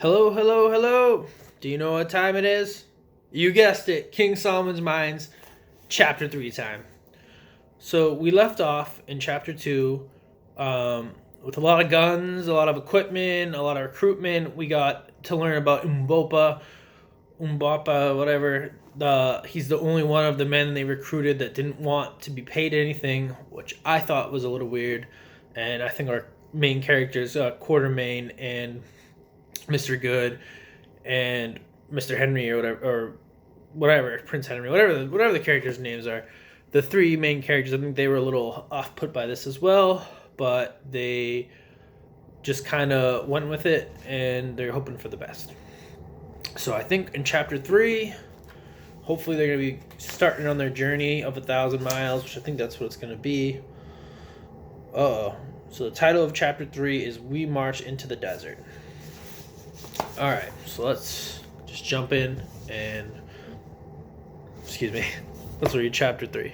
Hello, hello, hello. Do you know what time it is? You guessed it, King Solomon's Mines, Chapter 3 time. So we left off in Chapter 2 with a lot of guns, a lot of equipment, a lot of recruitment. We got to learn about Umbapa, whatever. He's the only one of the men they recruited that didn't want to be paid anything, which I thought was a little weird. And I think our main characters, Quartermain and Mr. Good and Mr. Henry or whatever Prince Henry, whatever the characters' names are, the three main characters. I think they were a little off put by this as well, but they just kind of went with it and they're hoping for the best. So I think in chapter 3, hopefully they're going to be starting on their journey of 1,000 miles, which I think that's what it's going to be. So the title of chapter 3 is We March into the Desert. Alright, so let's just jump in and let's read chapter 3.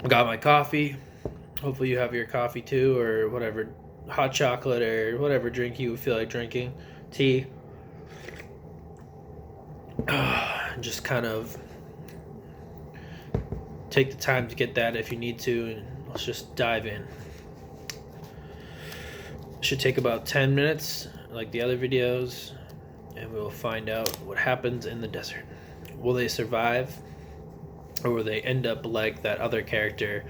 I got my coffee. Hopefully you have your coffee too, or whatever, hot chocolate or whatever drink you feel like drinking, tea. Just kind of take the time to get that if you need to, and let's just dive in. It should take about 10 minutes like the other videos, and we'll find out what happens in the desert. Will they survive, or will they end up like that other character,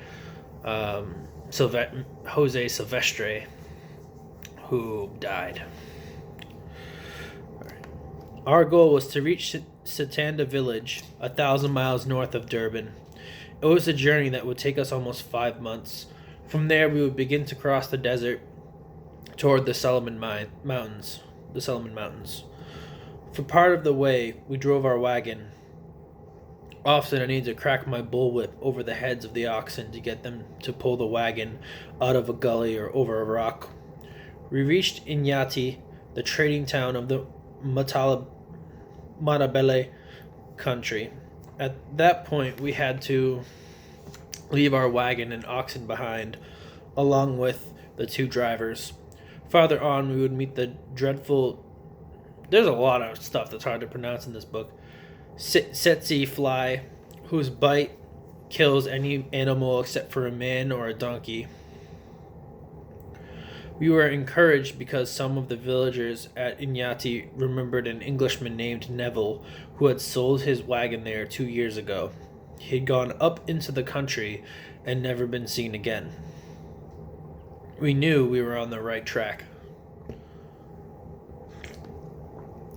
Jose Silvestre, who died? Our goal was to reach Satanda village, 1,000 miles north of Durban. It was a journey that would take us almost 5 months. From there, we would begin to cross the desert toward the Solomon Mountains. For part of the way, we drove our wagon. Often I needed to crack my bullwhip over the heads of the oxen to get them to pull the wagon out of a gully or over a rock. We reached Inyati, the trading town of the Matabele country. At that point, we had to leave our wagon and oxen behind, along with the two drivers. Farther on, we would meet the dreadful... There's a lot of stuff that's hard to pronounce in this book. Tsetse fly, whose bite kills any animal except for a man or a donkey. We were encouraged because some of the villagers at Inyati remembered an Englishman named Neville who had sold his wagon there 2 years ago. He had gone up into the country and never been seen again. We knew we were on the right track.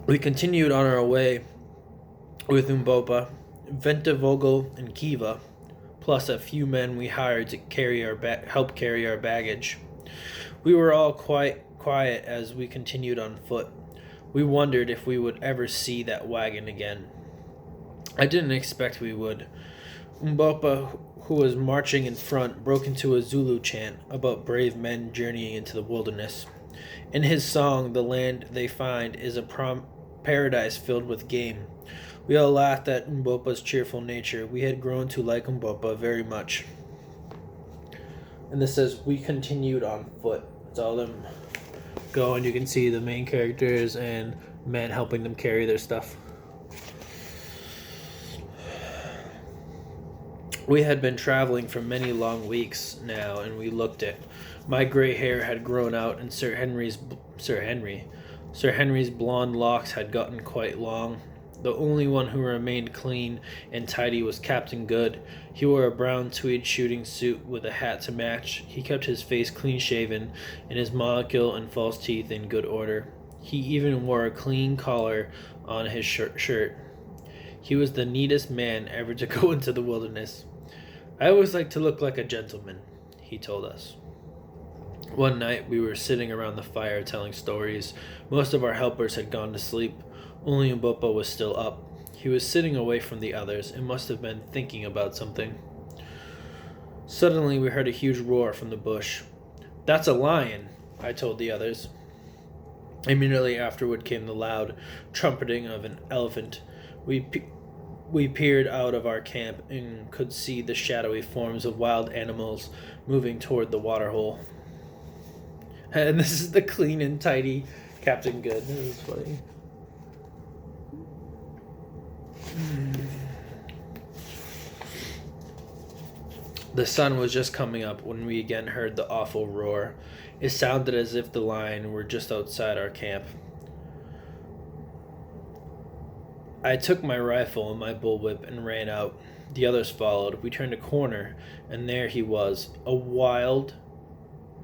We continued on our way with Umbopa, Ventavogel, and Kiva, plus a few men we hired to help carry our baggage. We were all quite quiet as we continued on foot. We wondered if we would ever see that wagon again. I didn't expect we would. Umbopa, who was marching in front, broke into a Zulu chant about brave men journeying into the wilderness. In his song, the land they find is a paradise filled with game. We all laughed at Umbopa's cheerful nature. We had grown to like Umbopa very much. And this says, we continued on foot. It's all them going. You can see the main characters and men helping them carry their stuff. We had been traveling for many long weeks now, and we looked it. My gray hair had grown out, and Sir Henry's blonde locks had gotten quite long. The only one who remained clean and tidy was Captain Good. He wore a brown tweed shooting suit with a hat to match. He kept his face clean-shaven and his monocle and false teeth in good order. He even wore a clean collar on his shirt. He was the neatest man ever to go into the wilderness. I always like to look like a gentleman, he told us. One night we were sitting around the fire telling stories. Most of our helpers had gone to sleep. Only Umbopa was still up. He was sitting away from the others and must have been thinking about something. Suddenly we heard a huge roar from the bush. "That's a lion," I told the others. Immediately afterward came the loud trumpeting of an elephant. We peered out of our camp and could see the shadowy forms of wild animals moving toward the waterhole. And this is the clean and tidy Captain Good. This is funny. The sun was just coming up when we again heard the awful roar. It sounded as if the lion were just outside our camp. I took my rifle and my bullwhip and ran out. The others followed. We turned a corner, and there he was, a wild,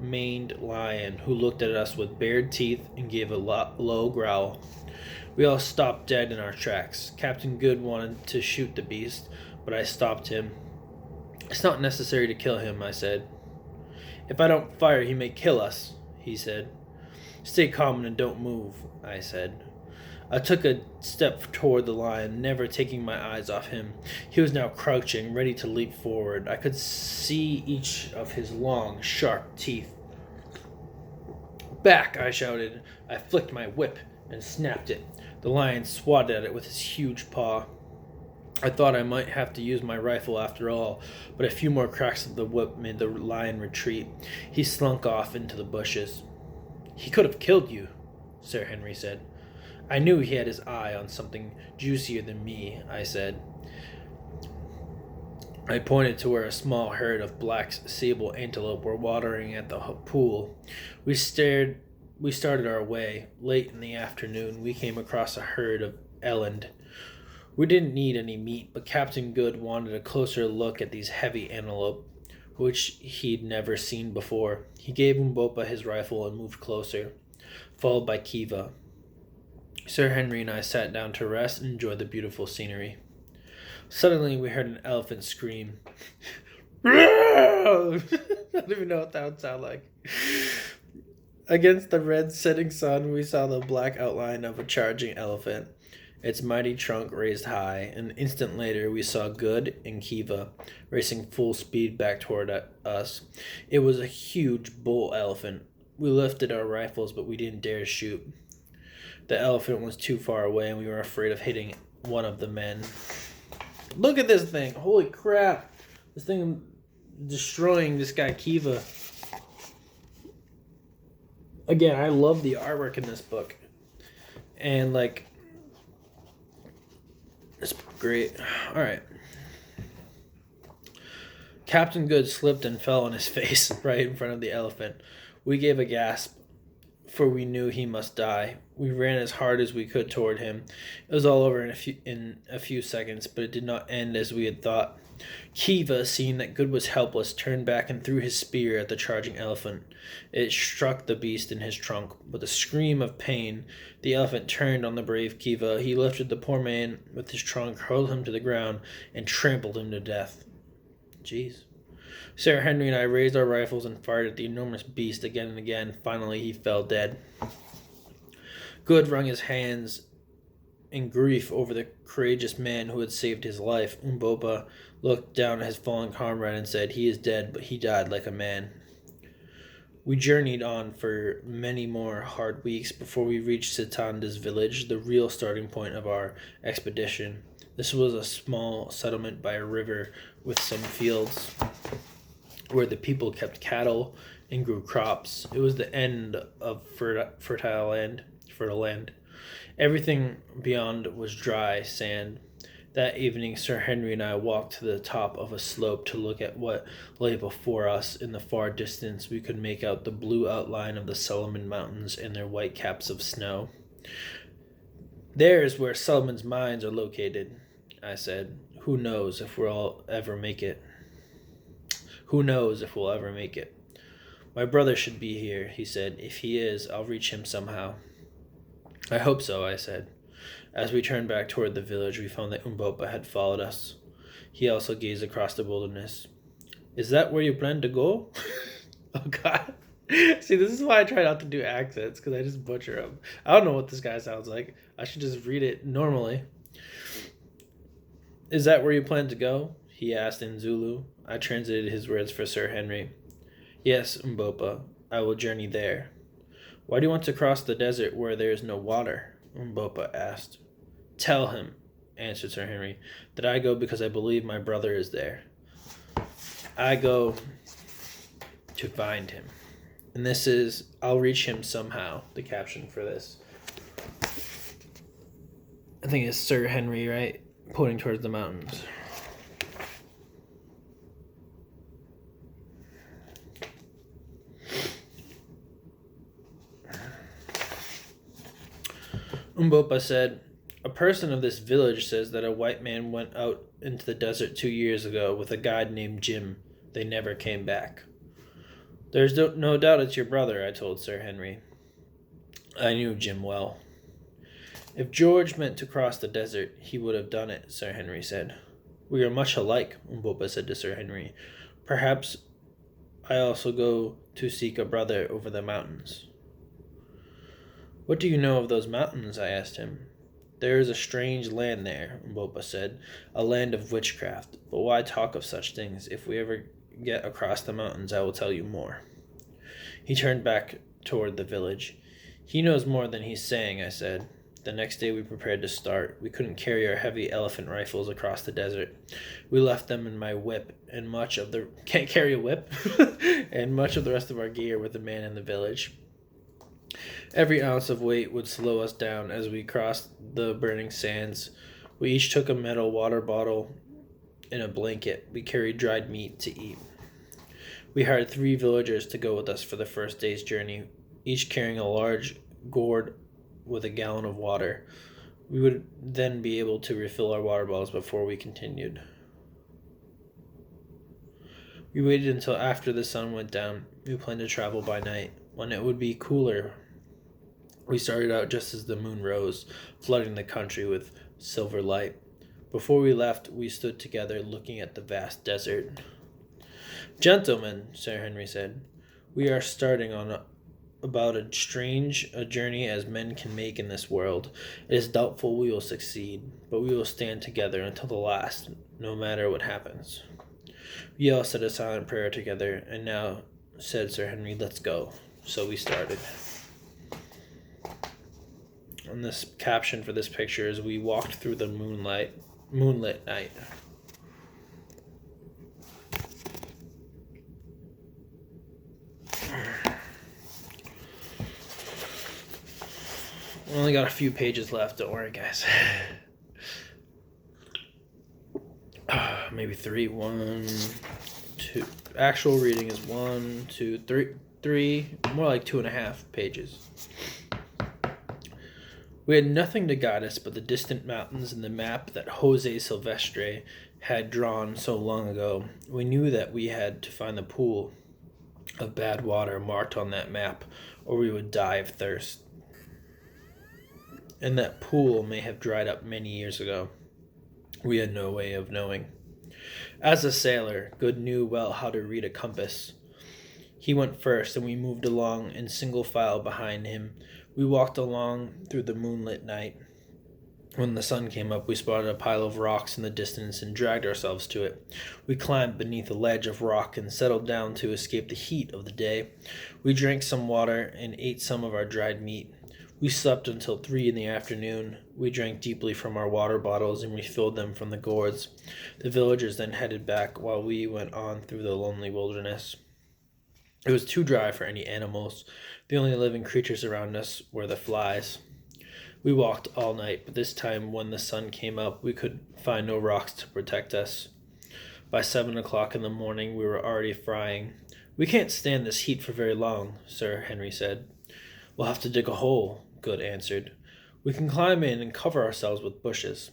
maned lion who looked at us with bared teeth and gave a low growl. We all stopped dead in our tracks. Captain Good wanted to shoot the beast, but I stopped him. It's not necessary to kill him, I said. If I don't fire, he may kill us, he said. Stay calm and don't move, I said. I took a step toward the lion, never taking my eyes off him. He was now crouching, ready to leap forward. I could see each of his long, sharp teeth. Back, I shouted. I flicked my whip and snapped it. The lion swatted at it with his huge paw. I thought I might have to use my rifle after all, but a few more cracks of the whip made the lion retreat. He slunk off into the bushes. He could have killed you, Sir Henry said. I knew he had his eye on something juicier than me, I said. I pointed to where a small herd of black sable antelope were watering at the pool. We started our way. Late in the afternoon, we came across a herd of eland. We didn't need any meat, but Captain Good wanted a closer look at these heavy antelope, which he'd never seen before. He gave Umbopa his rifle and moved closer, followed by Kiva. Sir Henry and I sat down to rest and enjoy the beautiful scenery. Suddenly, we heard an elephant scream. I don't even know what that would sound like. Against the red setting sun, we saw the black outline of a charging elephant, its mighty trunk raised high. An instant later, we saw Good and Kiva racing full speed back toward us. It was a huge bull elephant. We lifted our rifles, but we didn't dare shoot. The elephant was too far away, and we were afraid of hitting one of the men. Look at this thing! Holy crap! This thing destroying this guy Kiva. Again, I love the artwork in this book. And, it's great. Alright. Captain Good slipped and fell on his face right in front of the elephant. We gave a gasp, for we knew he must die. We ran as hard as we could toward him. It was all over in a few seconds, but it did not end as we had thought. Kiva, seeing that Good was helpless, turned back and threw his spear at the charging elephant. It struck the beast in his trunk. With a scream of pain, the elephant turned on the brave Kiva. He lifted the poor man with his trunk, hurled him to the ground, and trampled him to death. Jeez. Sir Henry and I raised our rifles and fired at the enormous beast again and again. Finally, he fell dead. Good wrung his hands in grief over the courageous man who had saved his life. Umbopa looked down at his fallen comrade and said, "He is dead, but he died like a man." We journeyed on for many more hard weeks before we reached Sitanda's village, the real starting point of our expedition. This was a small settlement by a river with some fields where the people kept cattle and grew crops. It was the end of fertile land. Everything beyond was dry sand. That evening, Sir Henry and I walked to the top of a slope to look at what lay before us. In the far distance, we could make out the blue outline of the Solomon Mountains and their white caps of snow. "There's where Solomon's mines are located," I said. Who knows if we'll ever make it? My brother should be here," he said. "If he is, I'll reach him somehow." "I hope so," I said. As we turned back toward the village, we found that Umbopa had followed us. He also gazed across the wilderness. "Is that where you plan to go?" Oh, God. See, this is why I try not to do accents, because I just butcher them. I don't know what this guy sounds like. I should just read it normally. "Is that where you plan to go?" he asked in Zulu. I translated his words for Sir Henry. "Yes, Umbopa, I will journey there." "Why do you want to cross the desert where there is no water?" Umbopa asked. "Tell him," answered Sir Henry, "that I go because I believe my brother is there. I go to find him." And this is "I'll reach him somehow," the caption for this. I think it's Sir Henry, right? Pointing towards the mountains. Umbopa said, "A person of this village says that a white man went out into the desert 2 years ago with a guide named Jim. They never came back." "There's no doubt it's your brother," I told Sir Henry. I knew Jim well. "If George meant to cross the desert, he would have done it," Sir Henry said. "We are much alike," Umbopa said to Sir Henry. "Perhaps I also go to seek a brother over the mountains." "What do you know of those mountains?" I asked him. "There is a strange land there," Umbopa said, "a land of witchcraft. But why talk of such things? If we ever get across the mountains, I will tell you more." He turned back toward the village. "He knows more than he's saying," I said. The next day we prepared to start. We couldn't carry our heavy elephant rifles across the desert. We left them in my whip, and much of the can't carry a whip, and much of the rest of our gear with the man in the village. Every ounce of weight would slow us down as we crossed the burning sands. We each took a metal water bottle and a blanket. We carried dried meat to eat. We hired 3 villagers to go with us for the first day's journey, each carrying a large gourd with a gallon of water. We would then be able to refill our water bottles before we continued. We waited until after the sun went down. We planned to travel by night, when it would be cooler. We started out just as the moon rose, flooding the country with silver light. Before we left, we stood together looking at the vast desert. "Gentlemen," Sir Henry said, "we are starting on about as strange a journey as men can make in this world. It is doubtful we will succeed, but we will stand together until the last, no matter what happens." We all said a silent prayer together, and "Now," said Sir Henry, "let's go." So we started. And this caption for this picture is "We walked through the moonlit night." We only got a few pages left, don't worry, guys. Maybe 3. 1, 2. Actual reading is 1, 2, 3. More like 2.5 pages. We had nothing to guide us but the distant mountains and the map that Jose Silvestre had drawn so long ago. We knew that we had to find the pool of bad water marked on that map, or we would die of thirst. And that pool may have dried up many years ago. We had no way of knowing. As a sailor, Good knew well how to read a compass. He went first, and we moved along in single file behind him. We walked along through the moonlit night. When the sun came up, we spotted a pile of rocks in the distance and dragged ourselves to it. We climbed beneath a ledge of rock and settled down to escape the heat of the day. We drank some water and ate some of our dried meat. We slept until 3 in the afternoon. We drank deeply from our water bottles and refilled them from the gourds. The villagers then headed back while we went on through the lonely wilderness. It was too dry for any animals. The only living creatures around us were the flies. We walked all night, but this time when the sun came up, we could find no rocks to protect us. By 7 o'clock in the morning, we were already frying. "We can't stand this heat for very long," Sir Henry said. "We'll have to dig a hole," Good answered. "We can climb in and cover ourselves with bushes."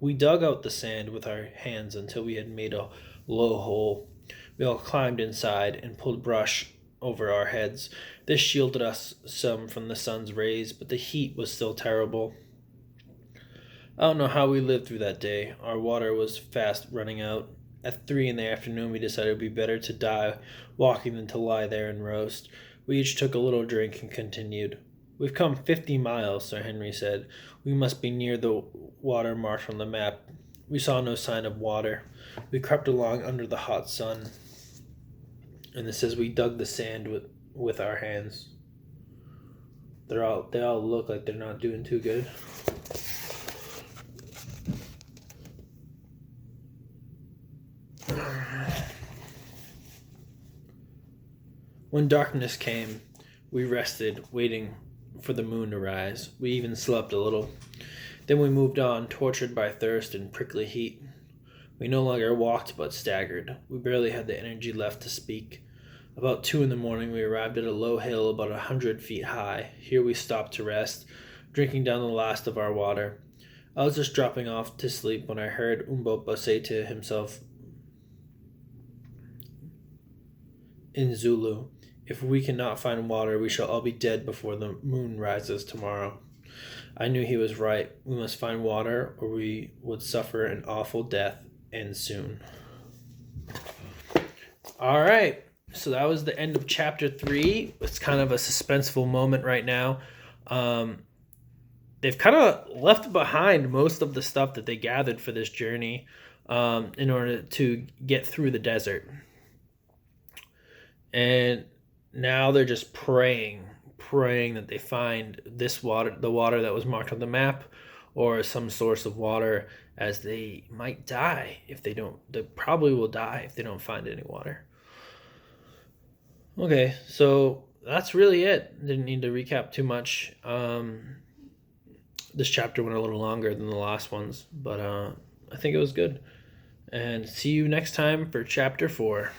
We dug out the sand with our hands until we had made a low hole. We all climbed inside and pulled brush over our heads. This shielded us some from the sun's rays, but the heat was still terrible. I don't know how we lived through that day. Our water was fast running out. At 3 in the afternoon, we decided it would be better to die walking than to lie there and roast. We each took a little drink and continued. "We've come 50 miles, Sir Henry said. "We must be near the water marked on the map." We saw no sign of water. We crept along under the hot sun. And it says we dug the sand with our hands. They all look like they're not doing too good. When darkness came, we rested, waiting for the moon to rise. We even slept a little. Then we moved on, tortured by thirst and prickly heat. We no longer walked but staggered. We barely had the energy left to speak. About 2 in the morning, we arrived at a low hill about 100 feet high. Here we stopped to rest, drinking down the last of our water. I was just dropping off to sleep when I heard Umbopa say to himself in Zulu, "If we cannot find water, we shall all be dead before the moon rises tomorrow." I knew he was right. We must find water, or we would suffer an awful death, and soon. All right. So that was the end of chapter 3. It's kind of a suspenseful moment right now. They've kind of left behind most of the stuff that they gathered for this journey in order to get through the desert. And now they're just praying that they find this water, the water that was marked on the map, or some source of water, as they might die if they don't. They probably will die if they don't find any water. Okay, so that's really it. Didn't need to recap too much. This chapter went a little longer than the last ones, but I think it was good. And see you next time for chapter 4.